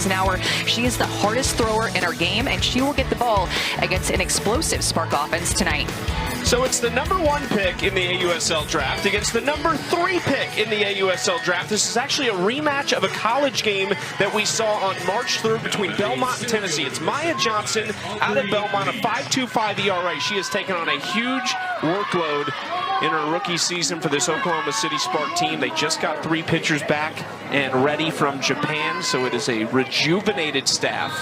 miles an hour. She is the hardest thrower in our game, and she will get the ball against an explosive Spark offense tonight. So it's the #1 pick in the AUSL draft against the #3 pick in the AUSL draft. This is actually a rematch of a college game that we saw on March 3rd between Belmont and Tennessee. It's Maya Johnson out of Belmont, a 5.25 ERA. She has taken on a huge workload in her rookie season for this Oklahoma City Spark team. They just got 3 pitchers back and ready from Japan, so it is a rejuvenated staff.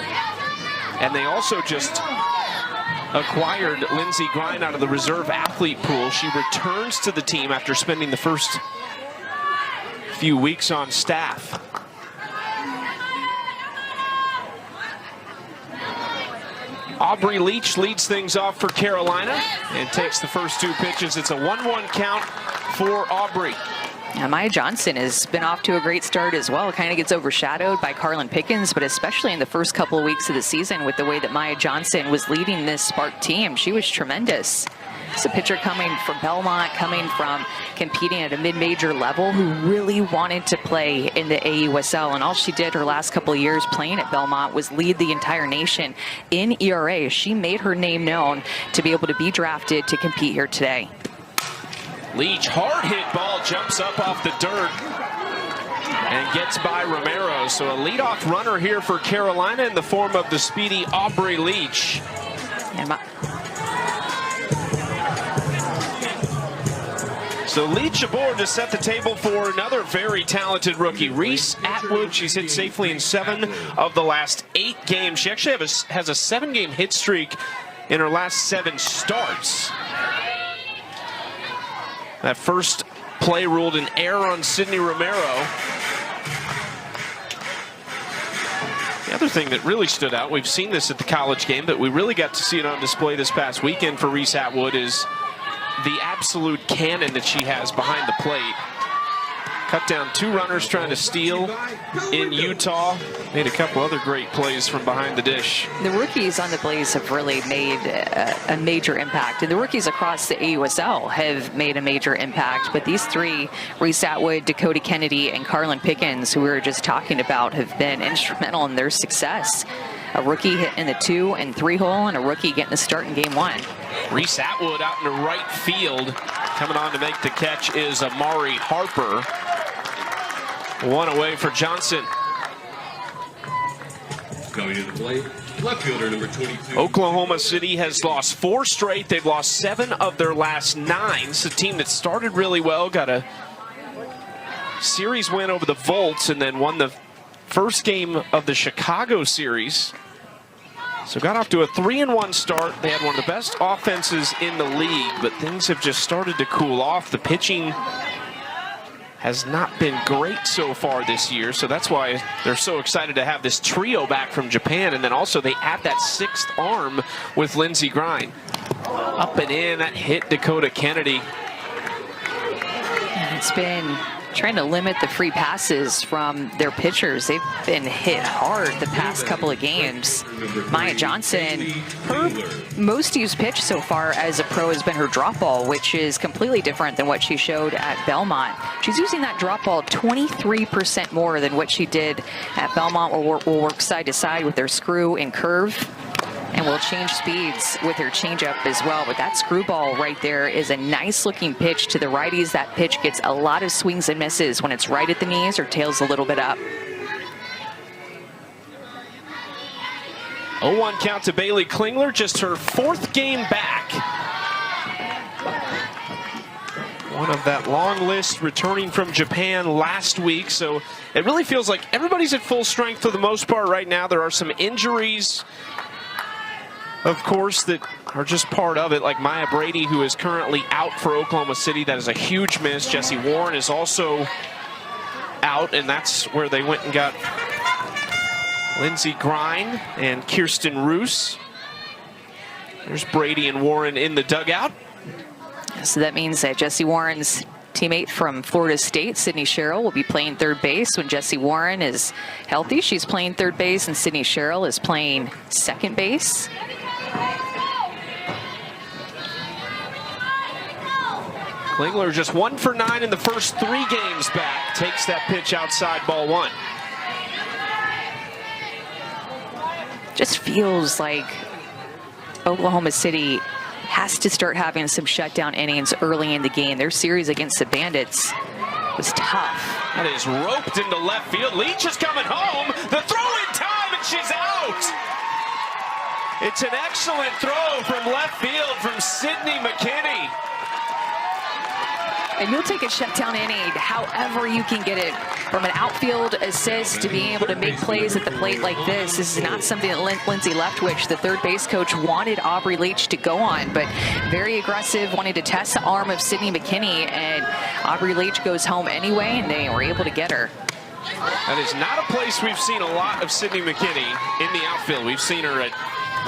And they also just acquired Lindsey Grine out of the reserve athlete pool. She returns to the team after spending the first few weeks on staff. Aubrey Leach leads things off for Carolina and takes the first 2 pitches. It's a 1-1 count for Aubrey. Now, Maya Johnson has been off to a great start as well. Kind of gets overshadowed by Carlin Pickens, but especially in the first couple of weeks of the season with the way that Maya Johnson was leading this Spark team. She was tremendous. It's a pitcher coming from Belmont, coming from competing at a mid-major level, who really wanted to play in the AUSL. And all she did her last couple of years playing at Belmont was lead the entire nation in ERA. She made her name known to be able to be drafted to compete here today. Leach, hard hit ball, jumps up off the dirt and gets by Romero. So a leadoff runner here for Carolina in the form of the speedy Aubrey Leach. So Leach aboard to set the table for another very talented rookie, Reese Atwood. She's hit safely in 7 of the last 8 games. She actually has a 7-game hit streak in her last 7 starts. That first play ruled an error on Sydney Romero. The other thing that really stood out, we've seen this at the college game, but we really got to see it on display this past weekend for Reese Atwood, is the absolute cannon that she has behind the plate. Cut down 2 runners trying to steal in Utah. Made a couple other great plays from behind the dish. The rookies on the Blaze have really made a major impact. And the rookies across the AUSL have made a major impact. But these 3, Reese Atwood, Dakota Kennedy, and Carlin Pickens, who we were just talking about, have been instrumental in their success. A rookie hit in the 2 and 3 hole, and a rookie getting the start in game 1. Reese Atwood out in the right field. Coming on to make the catch is Amari Harper. 1 away for Johnson. Coming to the plate, left fielder number 22. Oklahoma City has lost 4 straight. They've lost 7 of their last 9. It's a team that started really well, got a series win over the Volts, and then won the first game of the Chicago series. So got off to a 3-1 start. They had one of the best offenses in the league, but things have just started to cool off. The pitching has not been great so far this year, so that's why they're so excited to have this trio back from Japan. And then also they add that 6th arm with Lindsey Grine. Up and in, that hit Dakota Kennedy. And it's been trying to limit the free passes from their pitchers. They've been hit hard the past couple of games. Maya Johnson, her most used pitch so far as a pro has been her drop ball, which is completely different than what she showed at Belmont. She's using that drop ball 23% more than what she did at Belmont. Will work side to side with their screw and curve, and will change speeds with her changeup as well. But that screwball right there is a nice looking pitch to the righties. That pitch gets a lot of swings and misses when it's right at the knees or tails a little bit up. 0-1 count to Bailey Klingler, just her 4th game back. One of that long list returning from Japan last week. So it really feels like everybody's at full strength for the most part right now. There are some injuries, of course, that are just part of it, like Maya Brady, who is currently out for Oklahoma City. That is a huge miss. Jessie Warren is also out, and that's where they went and got Lindsey Grine and Kirsten Roos. There's Brady and Warren in the dugout. So that means that Jessie Warren's teammate from Florida State, Sydney Sherrill, will be playing 3rd base when Jessie Warren is healthy. She's playing 3rd base, and Sydney Sherrill is playing 2nd base. Klingler just 1 for 9 in the first 3 games back. Takes that pitch outside, ball 1. just feels like Oklahoma City has to start having some shutdown innings early in the game. Their series against the Bandits was tough. That is roped into left field. Leach is coming home. The throw in time, and she's out. It's an excellent throw from left field from Sydney McKinney. And you'll take a shutdown inning however you can get it. From an outfield assist to being able to make plays at the plate like this. This is not something that Lindsay Leftwich, the third base coach, wanted Aubrey Leach to go on, but very aggressive, wanting to test the arm of Sydney McKinney, and Aubrey Leach goes home anyway, and they were able to get her. That is not a place we've seen a lot of Sydney McKinney in the outfield. We've seen her at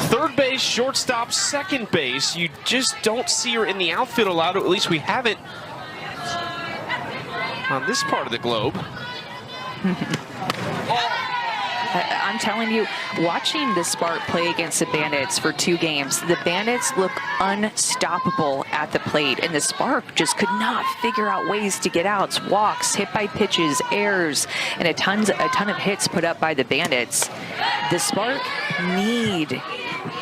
third base, shortstop, second base. You just don't see her in the outfield a lot, or at least we haven't on this part of the globe. I'm telling you, watching the Spark play against the Bandits for 2 games, the Bandits look unstoppable at the plate, and the Spark just could not figure out ways to get outs, walks, hit by pitches, errors, and a ton of hits put up by the Bandits. The Spark need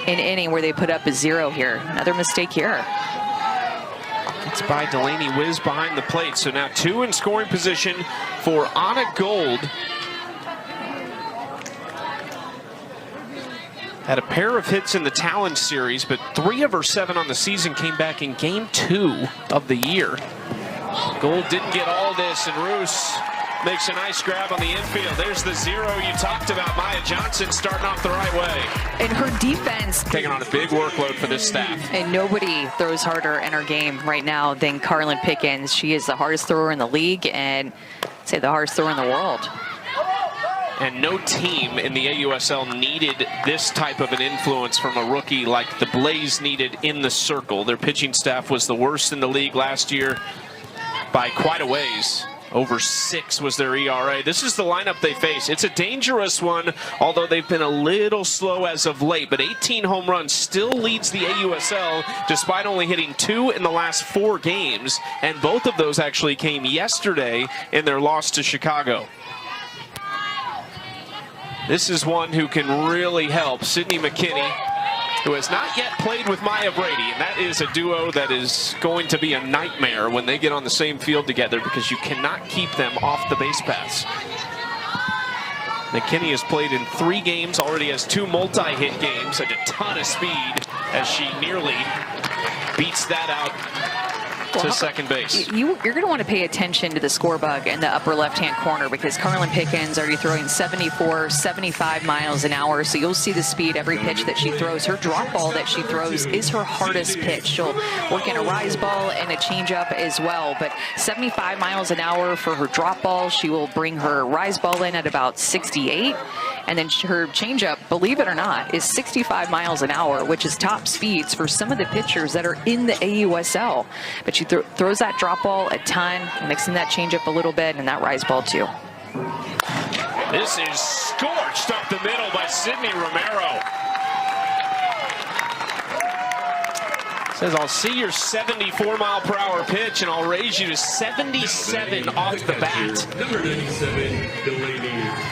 an inning where they put up a 0 here. Another mistake here. It's by Delaney Wiz behind the plate. So now 2 in scoring position for Anna Gold. Had a pair of hits in the Talon series, but 3 of her 7 on the season came back in game 2 of the year. Gold didn't get all this, and Roos makes a nice grab on the infield. There's the 0 you talked about. Maya Johnson starting off the right way. And her defense taking on a big workload for this staff. And nobody throws harder in her game right now than Carlin Pickens. She is the hardest thrower in the league, and I'd say the hardest thrower in the world. And no team in the AUSL needed this type of an influence from a rookie like the Blaze needed in the circle. Their pitching staff was the worst in the league last year by quite a ways. Over 6 was their ERA. This is the lineup they face. It's a dangerous one, although they've been a little slow as of late. But 18 home runs still leads the AUSL, despite only hitting 2 in the last 4 games. And both of those actually came yesterday in their loss to Chicago. This is one who can really help. Sydney McKinney, who has not yet played with Maya Brady, and that is a duo that is going to be a nightmare when they get on the same field together, because you cannot keep them off the base paths. McKinney has played in 3 games, already has 2 multi-hit games, and a ton of speed as she nearly beats that out to second base. You're going to want to pay attention to the score bug in the upper left-hand corner, because Carlin Pickens already throwing 74, 75 miles an hour. So you'll see the speed every pitch that she throws. Her drop ball that she throws is her hardest pitch. She'll work in a rise ball and a changeup as well. But 75 miles an hour for her drop ball. She will bring her rise ball in at about 68. And then her changeup, believe it or not, is 65 miles an hour, which is top speeds for some of the pitchers that are in the AUSL. But she throws that drop ball a ton, mixing that changeup a little bit, and that rise ball too. This is scorched up the middle by Sydney Romero. Says, I'll see your 74-mile-per-hour pitch, and I'll raise you to 77 off the bat. Number 97, Delaney.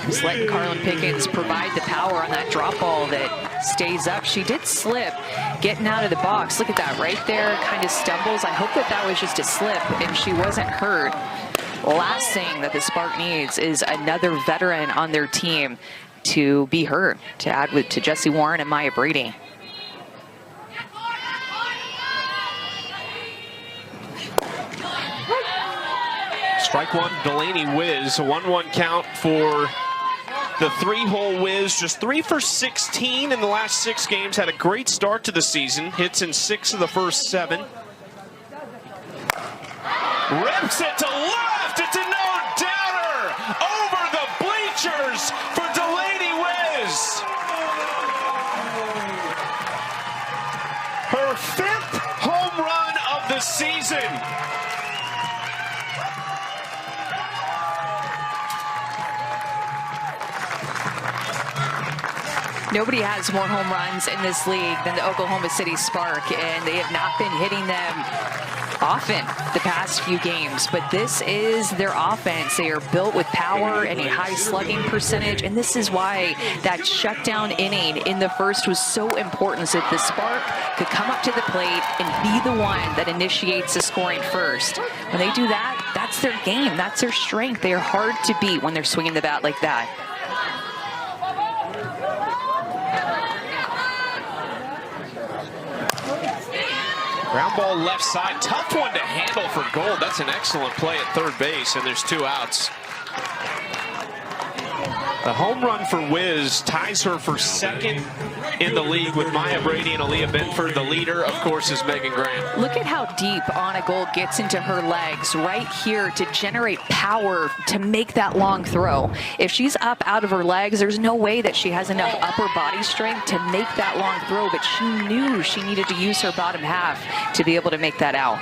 Just letting Carlin Pickens provide the power on that drop ball that stays up. She did slip getting out of the box. Look at that right there, kind of stumbles. I hope that was just a slip and she wasn't hurt. Last thing that the Spark needs is another veteran on their team to be hurt, to add to Jessie Warren and Maya Brady. Strike one, Delaney Wiz. A 1-1 count for the 3-hole Wiz. Just 3 for 16 in the last 6 games. Had a great start to the season. Hits in 6 of the first 7. Rips it to left. It's a no-doubter over the bleachers for Delaney Wiz. Her 5th home run of the season. Nobody has more home runs in this league than the Oklahoma City Spark, and they have not been hitting them often the past few games, but this is their offense. They are built with power and a high slugging percentage, and this is why that shutdown inning in the first was so important, so that the spark could come up to the plate and be the one that initiates the scoring first. When they do that, that's their game. That's their strength. They are hard to beat when they're swinging the bat like that. Ground ball left side, tough one to handle for Gold. That's an excellent play at third base, and there's 2 outs. The home run for Wiz ties her for second in the league with Maya Brady and Aaliyah Benford. The leader, of course, is Megan Grant. Look at how deep Anna Gold gets into her legs right here to generate power to make that long throw. If she's up out of her legs, there's no way that she has enough upper body strength to make that long throw, but she knew she needed to use her bottom half to be able to make that out.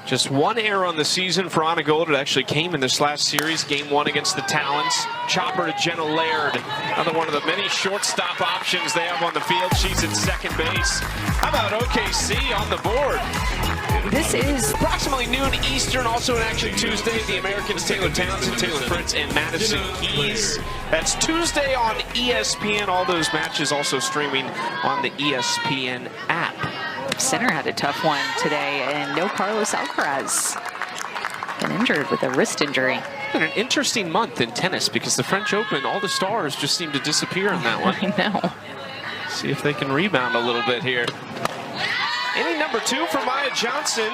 Just 1 error on the season for Anna Gold. It actually came in this last series, game 1 against the Talons. Chopper to Jenna Laird, another one of the many shortstop options they have on the field. She's at second base. How about OKC on the board? This is approximately noon Eastern, also in action Tuesday. The Americans, Taylor Townsend, Taylor Fritz, and Madison Keys. That's Tuesday on ESPN. All those matches also streaming on the ESPN app. Center had a tough one today, and no Carlos Alcaraz. Been injured with a wrist injury. It's been an interesting month in tennis because the French Open, all the stars just seem to disappear in that one. I know. See if they can rebound a little bit here. Inning number 2 for Maya Johnson.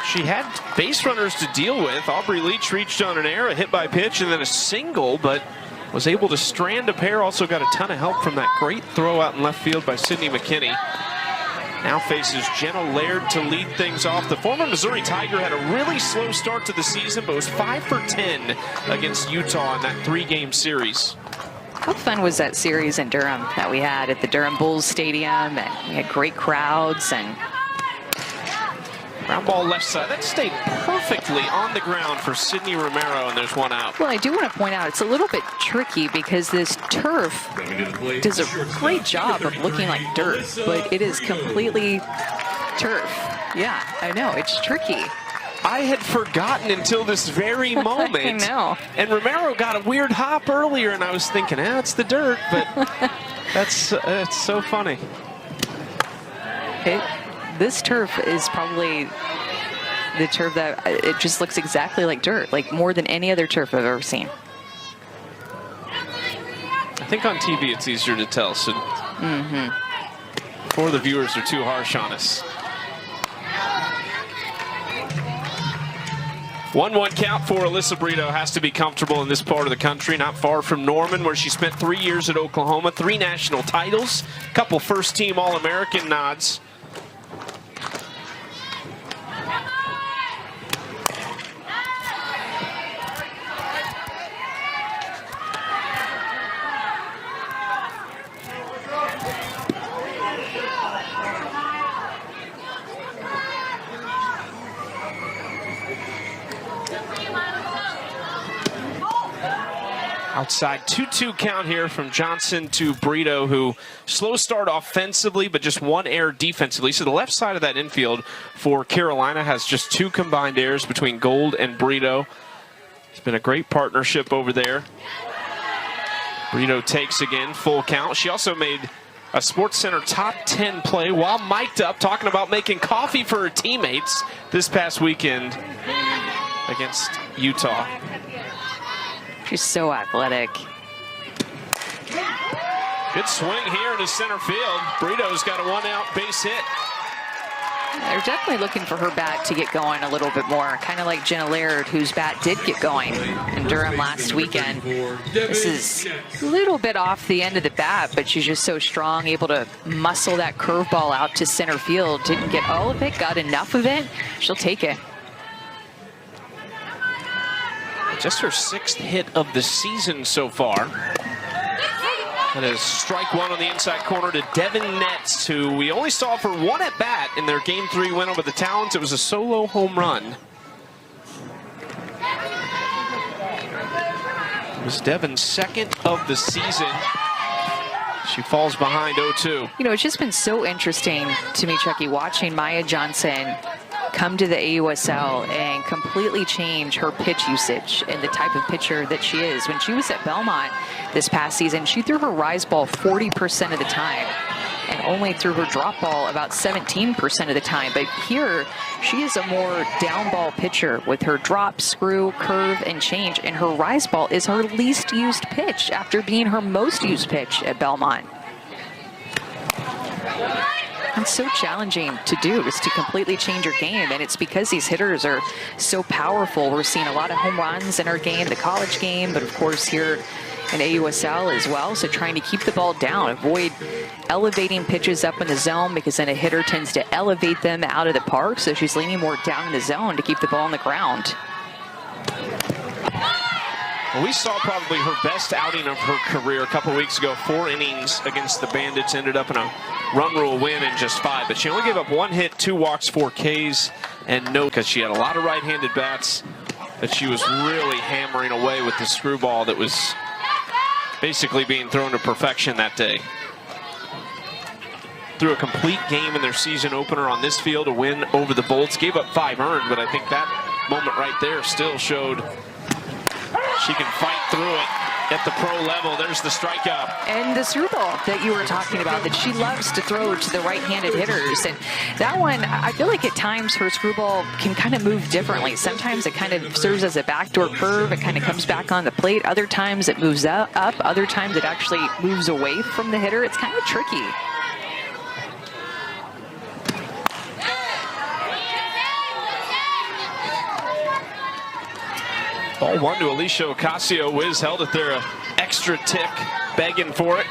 She had base runners to deal with. Aubrey Leach reached on an error, a hit by pitch, and then a single, but was able to strand a pair. Also got a ton of help from that great throw out in left field by Sydney McKinney. Now faces Jenna Laird to lead things off. The former Missouri Tiger had a really slow start to the season, but was 5 for 10 against Utah in that 3-game series. How fun was that series in Durham that we had at the Durham Bulls Stadium? And we had great crowds and ground ball left side. That stayed perfectly on the ground for Sydney Romero, and there's 1 out. Well, I do want to point out it's a little bit tricky because this turf does a great job of looking like dirt, but it is completely turf. Yeah, I know, it's tricky. I had forgotten until this very moment. I know. And Romero got a weird hop earlier, and I was thinking, it's the dirt, but it's so funny. This turf is probably the turf that it just looks exactly like dirt, like more than any other turf I've ever seen. I think on TV it's easier to tell, so before the viewers are too harsh on us. 1-1 count for Alyssa Brito. Has to be comfortable in this part of the country, not far from Norman, where she spent 3 years at Oklahoma, 3 national titles, a couple first-team All-American nods. Outside 2-2 count here from Johnson to Brito, who slow start offensively, but just 1 error defensively. So the left side of that infield for Carolina has just 2 combined errors between Gold and Brito. It's been a great partnership over there. Brito takes again, full count. She also made a SportsCenter top 10 play while mic'd up, talking about making coffee for her teammates this past weekend against Utah. She's so athletic. Good swing here into center field. Brito's got a 1-out base hit. They're definitely looking for her bat to get going a little bit more, kind of like Jenna Laird, whose bat did get going in Durham last weekend. This is a little bit off the end of the bat, but she's just so strong, able to muscle that curveball out to center field. Didn't get all of it, got enough of it. She'll take it. Just her 6th hit of the season so far. That is strike 1 on the inside corner to Devin Netz, who we only saw for 1 at-bat in their Game 3 win over the Talons. It was a solo home run. It was Devin's 2nd of the season. She falls behind 0-2. You know, it's just been so interesting to me, Chucky, watching Maya Johnson come to the AUSL and completely change her pitch usage and the type of pitcher that she is. When she was at Belmont this past season, she threw her rise ball 40% of the time and only threw her drop ball about 17% of the time. But here, she is a more down ball pitcher with her drop, screw, curve, and change. And her rise ball is her least used pitch after being her most used pitch at Belmont. It's so challenging to do, is to completely change your game, and it's because these hitters are so powerful. We're seeing a lot of home runs in our game, the college game, but of course here in AUSL as well. So trying to keep the ball down, avoid elevating pitches up in the zone, because then a hitter tends to elevate them out of the park. So she's leaning more down in the zone to keep the ball on the ground. Well, we saw probably her best outing of her career a couple weeks ago. 4 innings against the Bandits, ended up in a run rule win in just 5. But she only gave up 1 hit, 2 walks, 4 Ks, and no, because she had a lot of right-handed bats that she was really hammering away with the screwball that was basically being thrown to perfection that day. Threw a complete game in their season opener on this field, a win over the Bolts. Gave up 5 earned, but I think that moment right there still showed she can fight through it at the pro level. There's the strikeout. And the screwball that you were talking about, that she loves to throw to the right-handed hitters. And that one, I feel like at times her screwball can kind of move differently. Sometimes it kind of serves as a backdoor curve. It kind of comes back on the plate. Other times it moves up. Other times it actually moves away from the hitter. It's kind of tricky. Ball 1 to Alicia Ocasio. Wiz held it there, an extra tick, begging for it.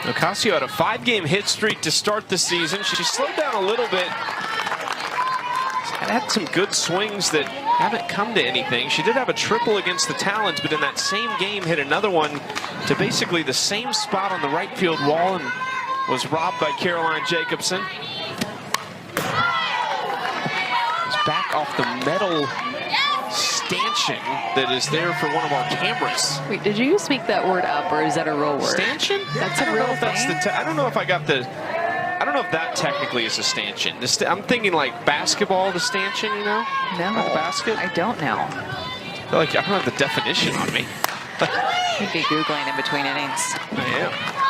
Ocasio had a 5-game hit streak to start the season. She slowed down a little bit. Had some good swings that haven't come to anything. She did have a triple against the Talons, but in that same game hit another one to basically the same spot on the right field wall and was robbed by Caroline Jacobson. Back off the metal stanchion that is there for one of our cameras. Wait, did you just make that word up, or is that a real word? Stanchion? That's a real thing? I don't know if I got the... I don't know if that technically is a stanchion. I'm thinking like basketball, the stanchion, you know? No. Not the basket? I don't know. I feel like I don't have the definition on me. You'd be Googling in between innings. I am.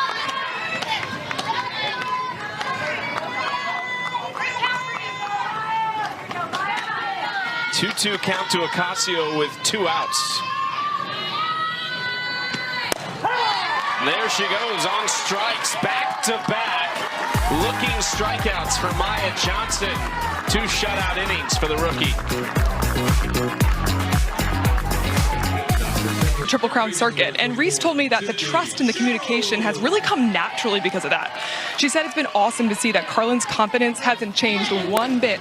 2-2 count to Ocasio with 2 outs. And there she goes on strikes, back to back. Looking strikeouts for Maya Johnson. 2 shutout innings for the rookie. Triple Crown circuit, and Reese told me that the trust and the communication has really come naturally because of that. She said it's been awesome to see that Carlin's confidence hasn't changed one bit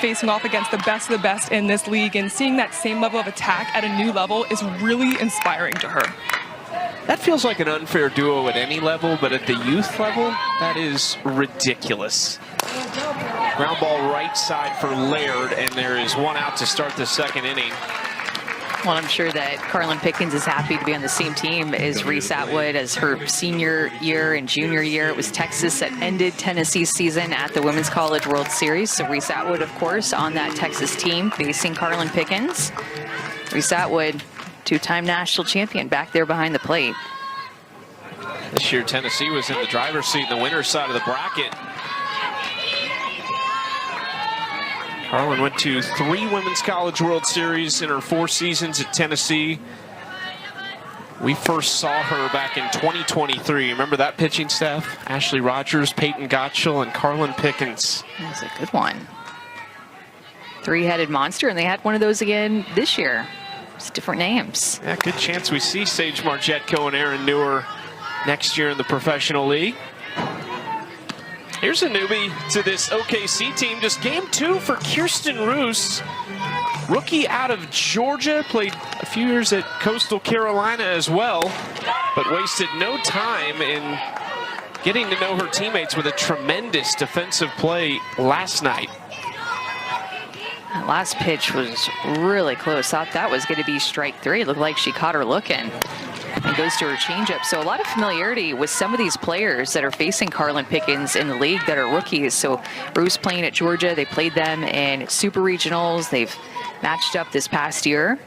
facing off against the best in this league, and seeing that same level of attack at a new level is really inspiring to her. That feels like an unfair duo at any level, but at the youth level, that is ridiculous. Ground ball right side for Laird, and there is 1 out to start the 2nd inning. Well, I'm sure that Carlin Pickens is happy to be on the same team as Reese Atwood as her senior year and junior year. It was Texas that ended Tennessee's season at the Women's College World Series. So Reese Atwood, of course, on that Texas team facing Carlin Pickens. Reese Atwood, 2-time national champion, back there behind the plate. This year, Tennessee was in the driver's seat in the winner's side of the bracket. Carlin went to 3 Women's College World Series in her 4 seasons at Tennessee. We first saw her back in 2023. Remember that pitching staff? Ashley Rogers, Peyton Gottschall, and Carlin Pickens. That was a good one. 3-headed monster, and they had one of those again this year. Just different names. Yeah, good chance we see Sage Margetko and Aaron Newer next year in the professional league. Here's a newbie to this OKC team. Just game 2 for Kirsten Roos. Rookie out of Georgia, played a few years at Coastal Carolina as well, but wasted no time in getting to know her teammates with a tremendous defensive play last night. That last pitch was really close. Thought that was going to be strike 3. It looked like she caught her looking. And goes to her changeup. So a lot of familiarity with some of these players that are facing Carlin Pickens in the league that are rookies. So Bruce playing at Georgia. They played them in Super Regionals. They've matched up this past year.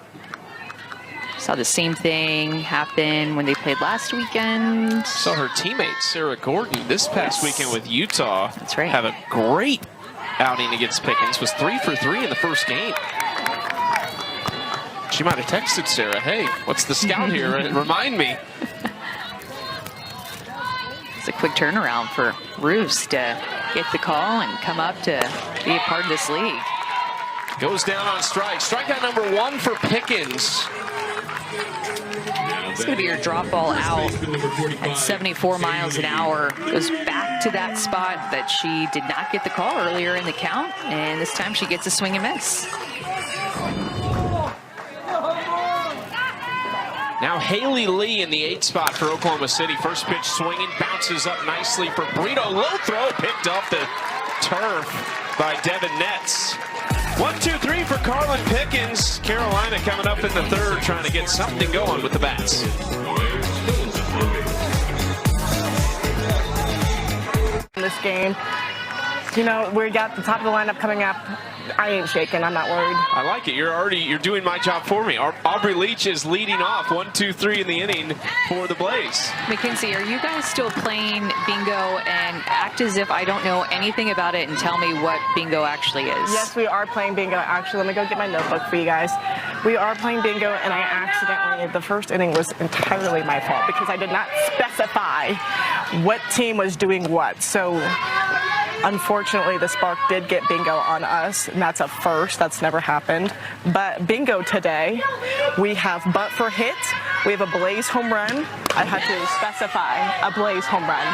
Saw the same thing happen when they played last weekend. Saw her teammate Sarah Gordon this past weekend with Utah. That's right. Have a great outing against Pickens. Was 3 for 3 in the first game. She might have texted Sarah, hey, what's the scout here? Remind me. It's a quick turnaround for Roos to get the call and come up to be a part of this league. Goes down on strike. Strikeout number 1 for Pickens. It's going to be your drop ball out at 74 miles an hour. Goes back to that spot that she did not get the call earlier in the count. And this time she gets a swing and miss. Now Haley Lee in the 8th spot for Oklahoma City. First pitch swinging, bounces up nicely for Brito. Low throw, picked off the turf by Devin Netz. 1-2-3 for Carlin Pickens. Carolina coming up in the 3rd, trying to get something going with the bats. In this game, you know, we got the top of the lineup coming up. I ain't shaking. I'm not worried. I like it. You're doing my job for me. Aubrey Leach is leading off 1-2-3 in the inning for the Blaze. Mackenzie, are you guys still playing bingo and act as if I don't know anything about it and tell me what bingo actually is? Yes, we are playing bingo. Actually, let me go get my notebook for you guys. We are playing bingo, and I accidentally, the first inning was entirely my fault because I did not specify what team was doing what. So unfortunately, the Spark did get bingo on us, and that's a first. That's never happened. But bingo today, we have bunt for hit. We have a Blaze home run. I had to specify a Blaze home run.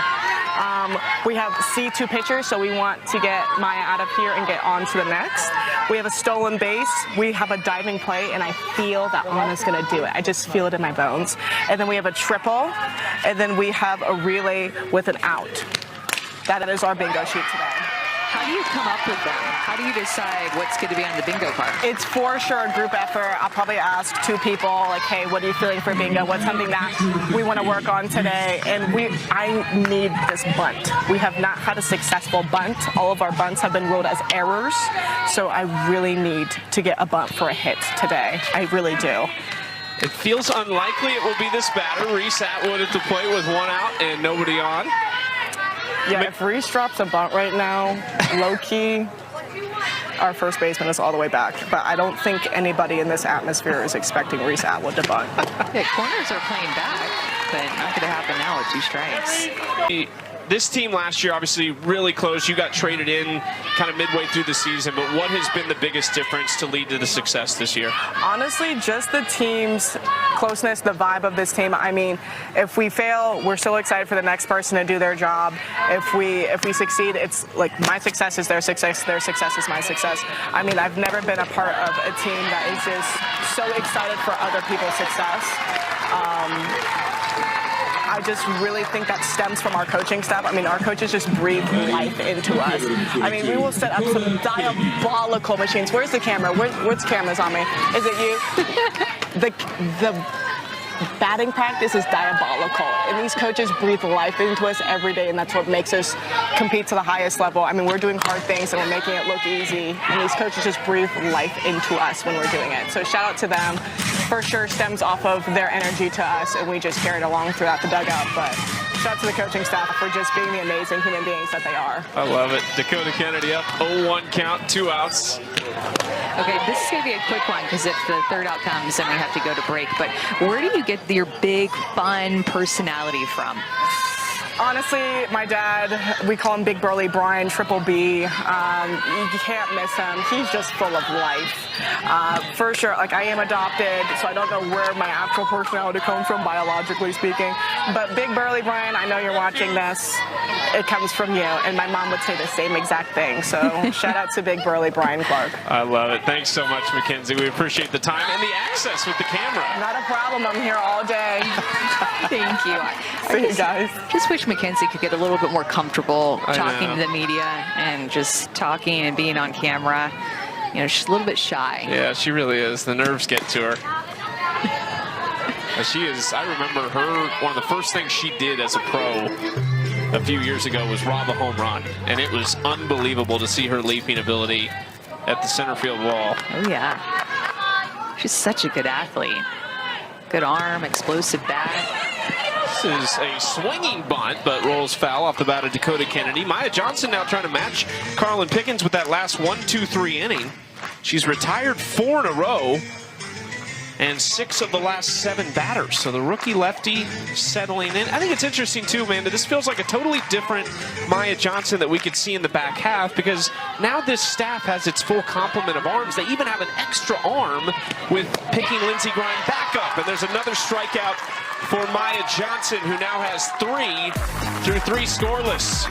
We have C2 pitchers, so we want to get Maya out of here and get on to the next. We have a stolen base. We have a diving play, and I feel that Anna's going to do it. I just feel it in my bones. And then we have a triple, and then we have a relay with an out. That is our bingo sheet today. How do you come up with them? How do you decide what's going to be on the bingo card? It's for sure a group effort. I'll probably ask 2 people, like, hey, what are you feeling for bingo? What's something that we want to work on today? And I need this bunt. We have not had a successful bunt. All of our bunts have been ruled as errors. So I really need to get a bunt for a hit today. I really do. It feels unlikely it will be this batter. Reese Atwood at the plate with 1 out and nobody on. Yeah, if Reese drops a bunt right now, low-key, our first baseman is all the way back. But I don't think anybody in this atmosphere is expecting Reese Atwood to bunt. Yeah, corners are playing back, but not going to happen now with 2 strikes. This team last year, obviously, really close. You got traded in kind of midway through the season, but what has been the biggest difference to lead to the success this year? Honestly, just the team's closeness, the vibe of this team. I mean, if we fail, we're so excited for the next person to do their job. If we succeed, it's like my success is their success is my success. I mean, I've never been a part of a team that is just so excited for other people's success. I just really think that stems from our coaching staff. I mean, our coaches just breathe life into us. I mean, we will set up some diabolical machines. Where's the camera? Where's cameras on me? Is it you? The batting practice is diabolical, and these coaches breathe life into us every day, and that's what makes us compete to the highest level. I mean, we're doing hard things and we're making it look easy, and these coaches just breathe life into us when we're doing it. So shout out to them. For sure stems off of their energy to us, and we just carried along throughout the dugout. But shout out to the coaching staff for just being the amazing human beings that they are. I love it. Dakota Kennedy up 0-1 count, 2 outs. Okay, this is going to be a quick one because if the 3rd out comes, then we have to go to break. But where do you get your big, fun personality from? Honestly, my dad, we call him Big Burly Brian, Triple B. You can't miss him. He's just full of life. For sure, like I am adopted, so I don't know where my actual personality comes from, biologically speaking. But Big Burly Brian, I know you're watching this. It comes from you, and my mom would say the same exact thing. So shout out to Big Burly Brian Clark. I love it. Thanks so much, Mackenzie. We appreciate the time and the access with the camera. Not a problem. I'm here all day. Thank you. See you guys. Just wish Mackenzie could get a little bit more comfortable talking to the media and just talking and being on camera. You know, she's a little bit shy. Yeah, she really is. The nerves get to her. She is, I remember her, one of the first things she did as a pro a few years ago was rob a home run. And it was unbelievable to see her leaping ability at the center field wall. Oh, yeah. She's such a good athlete. Good arm, explosive bat. This is a swinging bunt, but rolls foul off the bat of Dakota Kennedy. Maya Johnson now trying to match Carlin Pickens with that last 1-2-3 inning. She's retired 4 in a row and 6 of the last 7 batters. So the rookie lefty settling in. I think it's interesting too, man, that this feels like a totally different Maya Johnson that we could see in the back half, because now this staff has its full complement of arms. They even have an extra arm with picking Lindsey Grind back up. And there's another strikeout for Maya Johnson, who now has 3 through 3 scoreless.